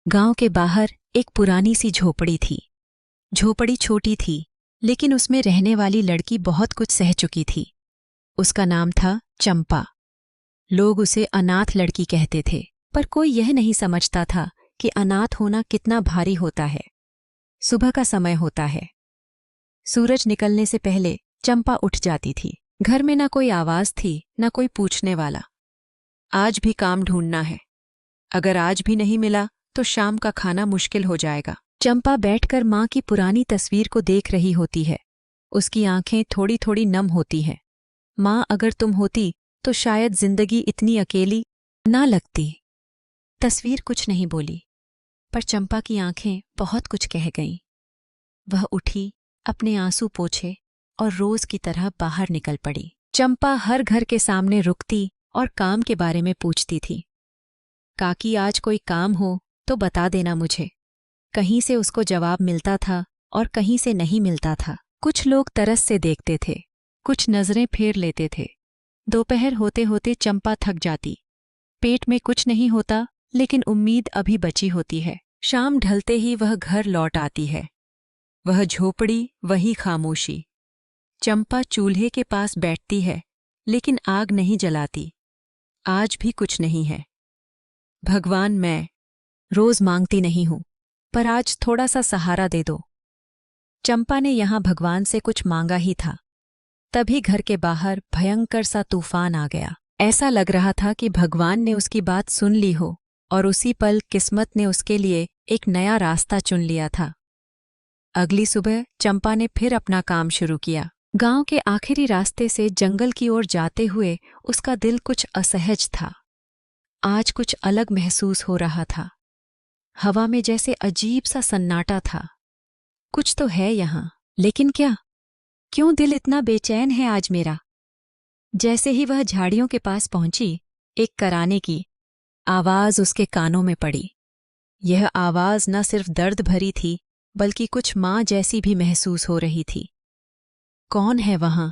गांव के बाहर एक पुरानी सी झोपड़ी थी। झोपड़ी छोटी थी, लेकिन उसमें रहने वाली लड़की बहुत कुछ सह चुकी थी। उसका नाम था चंपा। लोग उसे अनाथ लड़की कहते थे, पर कोई यह नहीं समझता था कि अनाथ होना कितना भारी होता है। सुबह का समय होता है। सूरज निकलने से पहले चंपा उठ जाती थी। घर में न कोई आवाज थी, न कोई पूछने वाला। आज भी काम ढूंढना है। अगर आज भी नहीं मिला तो शाम का खाना मुश्किल हो जाएगा। चंपा बैठकर माँ की पुरानी तस्वीर को देख रही होती है। उसकी आंखें थोड़ी थोड़ी नम होती हैं। माँ, अगर तुम होती तो शायद जिंदगी इतनी अकेली ना लगती। तस्वीर कुछ नहीं बोली, पर चंपा की आंखें बहुत कुछ कह गईं। वह उठी, अपने आंसू पोंछे और रोज की तरह बाहर निकल पड़ी। चंपा हर घर के सामने रुकती और काम के बारे में पूछती थी। काकी, आज कोई काम हो तो बता देना मुझे। कहीं से उसको जवाब मिलता था और कहीं से नहीं मिलता था। कुछ लोग तरस से देखते थे, कुछ नजरें फेर लेते थे। दोपहर होते होते चंपा थक जाती। पेट में कुछ नहीं होता, लेकिन उम्मीद अभी बची होती है। शाम ढलते ही वह घर लौट आती है। वह झोपड़ी, वही खामोशी। चंपा चूल्हे के पास बैठती है, लेकिन आग नहीं जलाती। आज भी कुछ नहीं है। भगवान, मैं रोज मांगती नहीं हूं, पर आज थोड़ा सा सहारा दे दो। चंपा ने यहां भगवान से कुछ मांगा ही था। तभी घर के बाहर भयंकर सा तूफान आ गया। ऐसा लग रहा था कि भगवान ने उसकी बात सुन ली हो और उसी पल किस्मत ने उसके लिए एक नया रास्ता चुन लिया था। अगली सुबह चंपा ने फिर अपना काम शुरू किया। गांव के आखिरी रास्ते से जंगल की ओर जाते हुए उसका दिल कुछ असहज था। आज कुछ अलग महसूस हो रहा था। हवा में जैसे अजीब सा सन्नाटा था। कुछ तो है यहाँ, लेकिन क्या? क्यों दिल इतना बेचैन है आज मेरा? जैसे ही वह झाड़ियों के पास पहुंची, एक कराने की आवाज उसके कानों में पड़ी। यह आवाज न सिर्फ दर्द भरी थी, बल्कि कुछ माँ जैसी भी महसूस हो रही थी। कौन है वहां?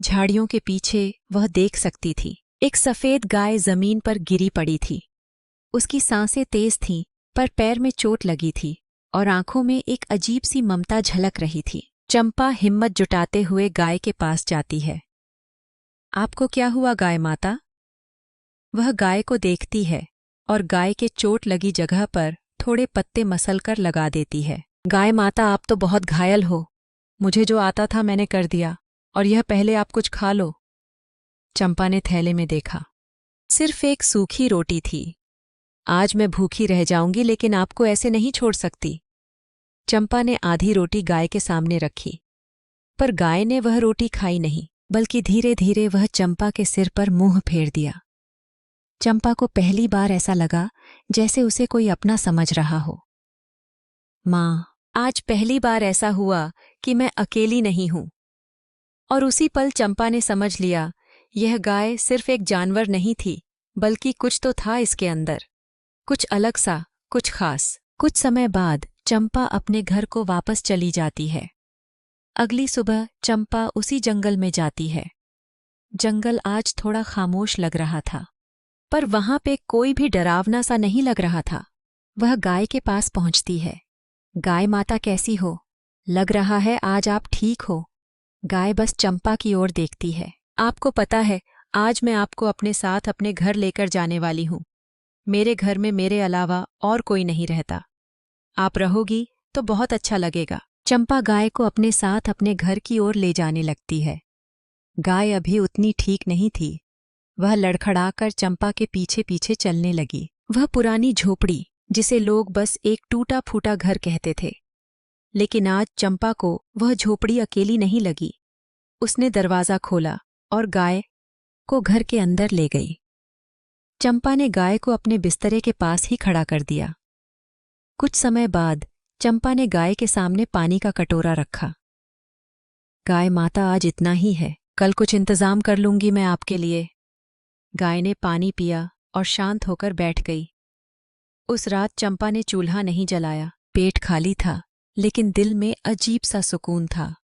झाड़ियों के पीछे वह देख सकती थी। एक सफेद गाय जमीन पर गिरी पड़ी थी। उसकी सांसें तेज थीं, पर पैर में चोट लगी थी और आंखों में एक अजीब सी ममता झलक रही थी। चंपा हिम्मत जुटाते हुए गाय के पास जाती है। आपको क्या हुआ गाय माता? वह गाय को देखती है और गाय के चोट लगी जगह पर थोड़े पत्ते मसलकर लगा देती है। गाय माता, आप तो बहुत घायल हो। मुझे जो आता था मैंने कर दिया, और यह पहले आप कुछ खा लो। चंपा ने थैले में देखा। सिर्फ एक सूखी रोटी थी। आज मैं भूखी रह जाऊंगी, लेकिन आपको ऐसे नहीं छोड़ सकती। चंपा ने आधी रोटी गाय के सामने रखी, पर गाय ने वह रोटी खाई नहीं, बल्कि धीरे धीरे वह चंपा के सिर पर मुंह फेर दिया। चंपा को पहली बार ऐसा लगा जैसे उसे कोई अपना समझ रहा हो। माँ, आज पहली बार ऐसा हुआ कि मैं अकेली नहीं हूं। और उसी पल चंपा ने समझ लिया, यह गाय सिर्फ एक जानवर नहीं थी, बल्कि कुछ तो था इसके अंदर। कुछ अलग सा, कुछ खास। कुछ समय बाद चंपा अपने घर को वापस चली जाती है। अगली सुबह चंपा उसी जंगल में जाती है। जंगल आज थोड़ा खामोश लग रहा था, पर वहां पे कोई भी डरावना सा नहीं लग रहा था। वह गाय के पास पहुंचती है। गाय माता, कैसी हो? लग रहा है आज आप ठीक हो। गाय बस चंपा की ओर देखती है। आपको पता है, आज मैं आपको अपने साथ अपने घर लेकर जाने वाली हूं। मेरे घर में मेरे अलावा और कोई नहीं रहता। आप रहोगी तो बहुत अच्छा लगेगा। चंपा गाय को अपने साथ अपने घर की ओर ले जाने लगती है। गाय अभी उतनी ठीक नहीं थी। वह लड़खड़ाकर चंपा के पीछे पीछे चलने लगी। वह पुरानी झोपड़ी, जिसे लोग बस एक टूटा फूटा घर कहते थे, लेकिन आज चंपा को वह झोपड़ी अकेली नहीं लगी। उसने दरवाजा खोला और गाय को घर के अंदर ले गई। चंपा ने गाय को अपने बिस्तरे के पास ही खड़ा कर दिया। कुछ समय बाद चंपा ने गाय के सामने पानी का कटोरा रखा। गाय माता, आज इतना ही है, कल कुछ इंतजाम कर लूंगी मैं आपके लिए। गाय ने पानी पिया और शांत होकर बैठ गई। उस रात चंपा ने चूल्हा नहीं जलाया। पेट खाली था, लेकिन दिल में अजीब सा सुकून था।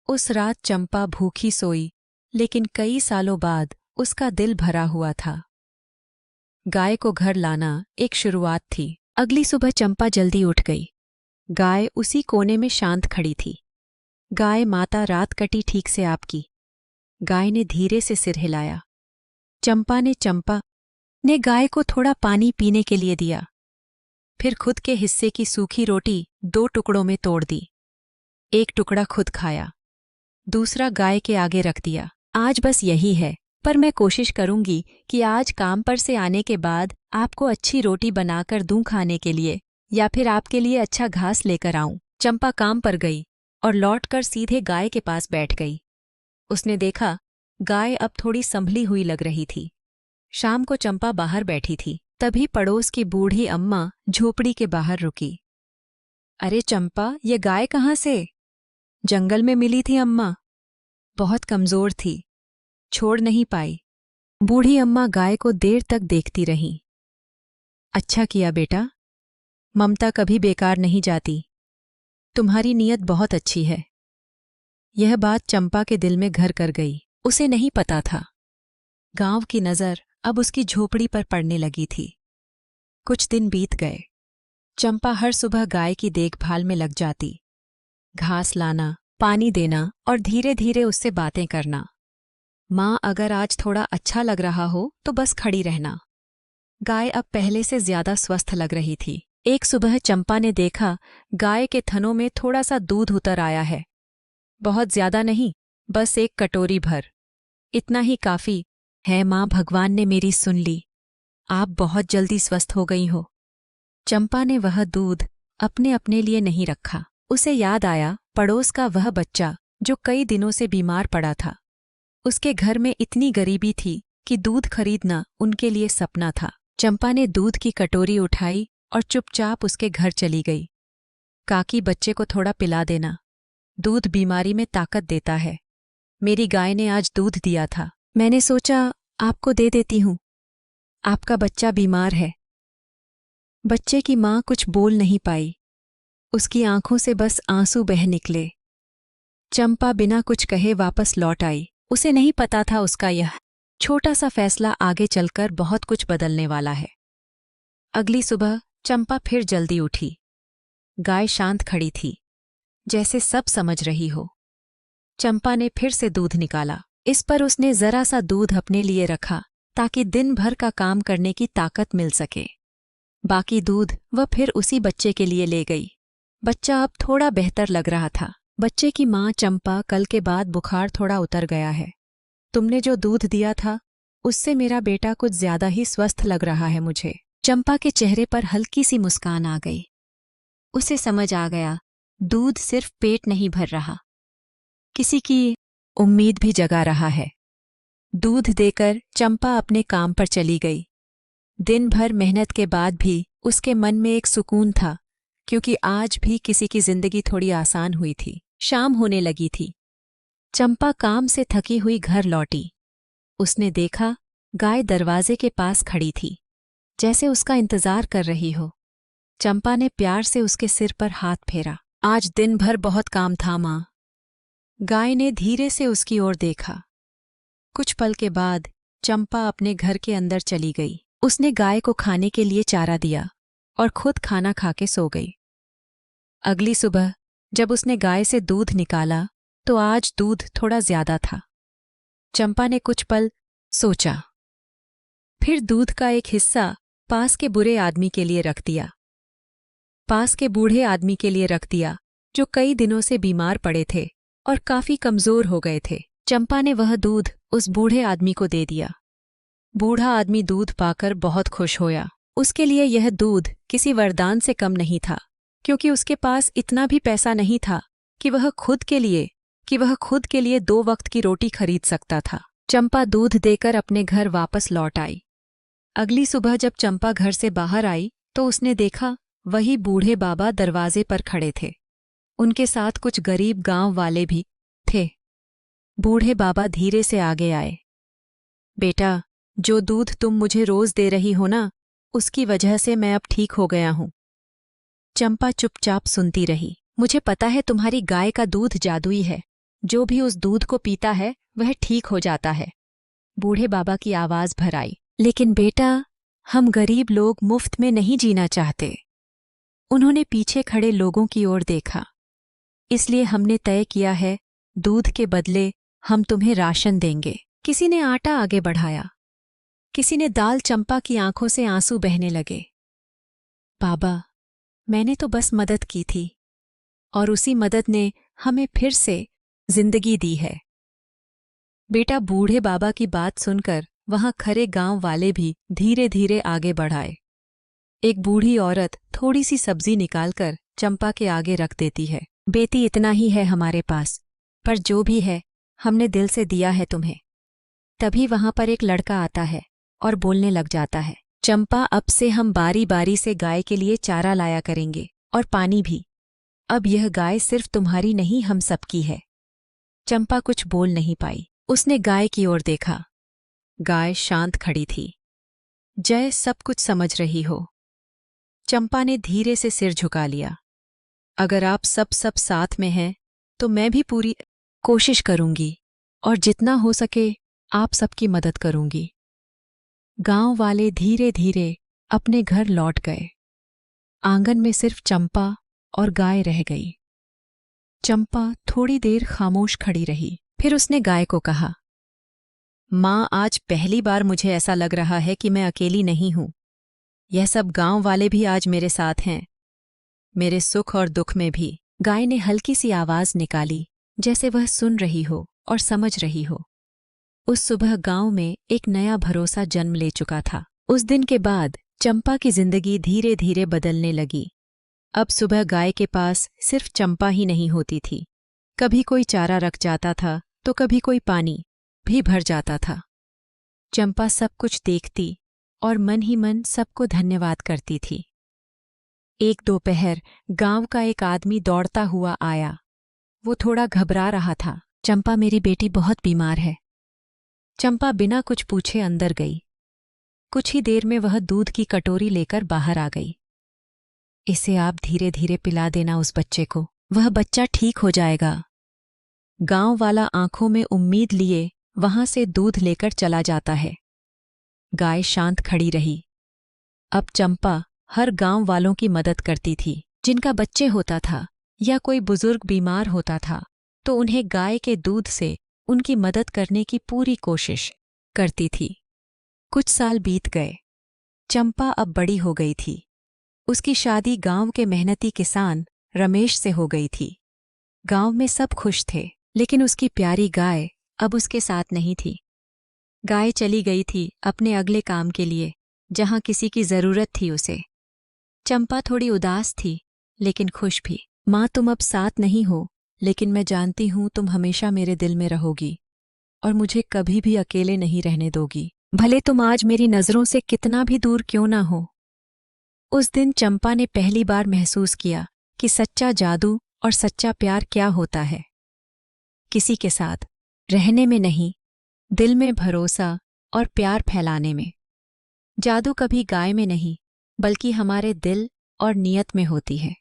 उस रात चंपा भूखी सोई, लेकिन कई सालों बाद उसका दिल भरा हुआ था। गाय को घर लाना एक शुरुआत थी, अगली सुबह चंपा जल्दी उठ गई। गाय उसी कोने में शांत खड़ी थी। गाय माता, रात कटी ठीक से आपकी। गाय ने धीरे से सिर हिलाया। चंपा ने गाय को थोड़ा पानी पीने के लिए दिया। फिर खुद के हिस्से की सूखी रोटी 2 टुकड़ों में तोड़ दी। एक टुकड़ा खुद खाया, दूसरा गाय के आगे रख दिया। आज बस यही है, पर मैं कोशिश करूंगी कि आज काम पर से आने के बाद आपको अच्छी रोटी बनाकर दूं खाने के लिए, या फिर आपके लिए अच्छा घास लेकर आऊं। चंपा काम पर गई और लौटकर सीधे गाय के पास बैठ गई। उसने देखा गाय अब थोड़ी संभली हुई लग रही थी। शाम को चंपा बाहर बैठी थी, तभी पड़ोस की बूढ़ी अम्मा झोपड़ी के बाहर रुकी। अरे चंपा, ये गाय कहाँ से? जंगल में मिली थी अम्मा, बहुत कमजोर थी, छोड़ नहीं पाई। बूढ़ी अम्मा गाय को देर तक देखती रही। अच्छा किया बेटा, ममता कभी बेकार नहीं जाती। तुम्हारी नीयत बहुत अच्छी है। यह बात चंपा के दिल में घर कर गई। उसे नहीं पता था, गांव की नज़र अब उसकी झोपड़ी पर पड़ने लगी थी। कुछ दिन बीत गए। चंपा हर सुबह गाय की देखभाल में लग जाती, घास लाना, पानी देना और धीरे धीरे उससे बातें करना। माँ, अगर आज थोड़ा अच्छा लग रहा हो तो बस खड़ी रहना। गाय अब पहले से ज्यादा स्वस्थ लग रही थी। एक सुबह चंपा ने देखा गाय के थनों में थोड़ा सा दूध उतर आया है। बहुत ज्यादा नहीं, बस 1 कटोरी भर। इतना ही काफी है माँ, भगवान ने मेरी सुन ली। आप बहुत जल्दी स्वस्थ हो गई हो। चंपा ने वह दूध अपने लिए नहीं रखा। उसे याद आया पड़ोस का वह बच्चा जो कई दिनों से बीमार पड़ा था। उसके घर में इतनी गरीबी थी कि दूध खरीदना उनके लिए सपना था। चंपा ने दूध की कटोरी उठाई और चुपचाप उसके घर चली गई। काकी, बच्चे को थोड़ा पिला देना, दूध बीमारी में ताकत देता है। मेरी गाय ने आज दूध दिया था, मैंने सोचा आपको दे देती हूँ। आपका बच्चा बीमार है। बच्चे की माँ कुछ बोल नहीं पाई, उसकी आंखों से बस आंसू बह निकले। चंपा बिना कुछ कहे वापस लौट आई। उसे नहीं पता था उसका यह छोटा सा फैसला आगे चलकर बहुत कुछ बदलने वाला है। अगली सुबह चंपा फिर जल्दी उठी। गाय शांत खड़ी थी, जैसे सब समझ रही हो। चंपा ने फिर से दूध निकाला। इस पर उसने जरा सा दूध अपने लिए रखा ताकि दिन भर का काम करने की ताकत मिल सके। बाकी दूध वह फिर उसी बच्चे के लिए ले गई। बच्चा अब थोड़ा बेहतर लग रहा था। बच्चे की माँ, चंपा, कल के बाद बुखार थोड़ा उतर गया है। तुमने जो दूध दिया था उससे मेरा बेटा कुछ ज्यादा ही स्वस्थ लग रहा है मुझे। चंपा के चेहरे पर हल्की सी मुस्कान आ गई। उसे समझ आ गया दूध सिर्फ पेट नहीं भर रहा, किसी की उम्मीद भी जगा रहा है। दूध देकर चंपा अपने काम पर चली गई। दिन भर मेहनत के बाद भी उसके मन में एक सुकून था, क्योंकि आज भी किसी की जिंदगी थोड़ी आसान हुई थी। शाम होने लगी थी। चंपा काम से थकी हुई घर लौटी। उसने देखा गाय दरवाजे के पास खड़ी थी, जैसे उसका इंतजार कर रही हो। चंपा ने प्यार से उसके सिर पर हाथ फेरा। आज दिन भर बहुत काम था माँ। गाय ने धीरे से उसकी ओर देखा। कुछ पल के बाद चंपा अपने घर के अंदर चली गई। उसने गाय को खाने के लिए चारा दिया और खुद खाना खा के सो गई। अगली सुबह जब उसने गाय से दूध निकाला तो आज दूध थोड़ा ज्यादा था। चंपा ने कुछ पल सोचा, फिर दूध का एक हिस्सा पास के बुरे आदमी के लिए रख दिया। पास के बूढ़े आदमी के लिए रख दिया जो कई दिनों से बीमार पड़े थे और काफी कमजोर हो गए थे। चंपा ने वह दूध उस बूढ़े आदमी को दे दिया। बूढ़ा आदमी दूध पाकर बहुत खुश होया। उसके लिए यह दूध किसी वरदान से कम नहीं था, क्योंकि उसके पास इतना भी पैसा नहीं था कि वह खुद के लिए 2 वक्त की रोटी खरीद सकता था। चंपा दूध देकर अपने घर वापस लौट आई। अगली सुबह जब चंपा घर से बाहर आई तो उसने देखा वही बूढ़े बाबा दरवाजे पर खड़े थे। उनके साथ कुछ गरीब गांव वाले भी थे। बूढ़े बाबा धीरे से आगे आए। बेटा, जो दूध तुम मुझे रोज दे रही हो ना, उसकी वजह से मैं अब ठीक हो गया हूं। चंपा चुपचाप सुनती रही। मुझे पता है तुम्हारी गाय का दूध जादुई है, जो भी उस दूध को पीता है वह ठीक हो जाता है। बूढ़े बाबा की आवाज भर आई। लेकिन बेटा, हम गरीब लोग मुफ्त में नहीं जीना चाहते। उन्होंने पीछे खड़े लोगों की ओर देखा। इसलिए हमने तय किया है, दूध के बदले हम तुम्हें राशन देंगे। किसी ने आटा आगे बढ़ाया, किसी ने दाल। चंपा की आंखों से आंसू बहने लगे। बाबा, मैंने तो बस मदद की थी और उसी मदद ने हमें फिर से जिंदगी दी है। बेटा, बूढ़े बाबा की बात सुनकर वहां खरे गांव वाले भी धीरे धीरे आगे बढ़ाए। एक बूढ़ी औरत थोड़ी सी सब्जी निकालकर चंपा के आगे रख देती है। बेटी, इतना ही है हमारे पास, पर जो भी है हमने दिल से दिया है तुम्हें। तभी वहां पर एक लड़का आता है और बोलने लग जाता है, चंपा, अब से हम बारी बारी से गाय के लिए चारा लाया करेंगे और पानी भी। अब यह गाय सिर्फ तुम्हारी नहीं, हम सबकी है। चंपा कुछ बोल नहीं पाई। उसने गाय की ओर देखा। गाय शांत खड़ी थी। जय सब कुछ समझ रही हो। चंपा ने धीरे से सिर झुका लिया। अगर आप सब साथ में हैं तो मैं भी पूरी कोशिश करूंगी और जितना हो सके आप सबकी मदद करूंगी। गांव वाले धीरे धीरे अपने घर लौट गए। आंगन में सिर्फ चंपा और गाय रह गई। चंपा थोड़ी देर खामोश खड़ी रही। फिर उसने गाय को कहा, माँ, आज पहली बार मुझे ऐसा लग रहा है कि मैं अकेली नहीं हूं। यह सब गांव वाले भी आज मेरे साथ हैं, मेरे सुख और दुख में भी। गाय ने हल्की सी आवाज निकाली, जैसे वह सुन रही हो और समझ रही हो। उस सुबह गांव में एक नया भरोसा जन्म ले चुका था। उस दिन के बाद चंपा की जिंदगी धीरे धीरे बदलने लगी। अब सुबह गाय के पास सिर्फ चंपा ही नहीं होती थी। कभी कोई चारा रख जाता था तो कभी कोई पानी भी भर जाता था। चंपा सब कुछ देखती और मन ही मन सबको धन्यवाद करती थी। एक दोपहर गांव का एक आदमी दौड़ता हुआ आया। वो थोड़ा घबरा रहा था। चंपा, मेरी बेटी बहुत बीमार है। चंपा बिना कुछ पूछे अंदर गई। कुछ ही देर में वह दूध की कटोरी लेकर बाहर आ गई। इसे आप धीरे धीरे पिला देना उस बच्चे को, वह बच्चा ठीक हो जाएगा। गांव वाला आंखों में उम्मीद लिए वहां से दूध लेकर चला जाता है। गाय शांत खड़ी रही। अब चंपा हर गांव वालों की मदद करती थी। जिनका बच्चे होता था या कोई बुजुर्ग बीमार होता था तो उन्हें गाय के दूध से उनकी मदद करने की पूरी कोशिश करती थी। कुछ साल बीत गए। चंपा अब बड़ी हो गई थी। उसकी शादी गांव के मेहनती किसान रमेश से हो गई थी। गांव में सब खुश थे, लेकिन उसकी प्यारी गाय अब उसके साथ नहीं थी। गाय चली गई थी अपने अगले काम के लिए, जहां किसी की जरूरत थी उसे। चंपा थोड़ी उदास थी, लेकिन खुश भी। माँ, तुम अब साथ नहीं हो, लेकिन मैं जानती हूं तुम हमेशा मेरे दिल में रहोगी और मुझे कभी भी अकेले नहीं रहने दोगी, भले तुम आज मेरी नजरों से कितना भी दूर क्यों ना हो। उस दिन चंपा ने पहली बार महसूस किया कि सच्चा जादू और सच्चा प्यार क्या होता है। किसी के साथ रहने में नहीं, दिल में भरोसा और प्यार फैलाने में। जादू कभी गाय में नहीं, बल्कि हमारे दिल और नियत में होती है।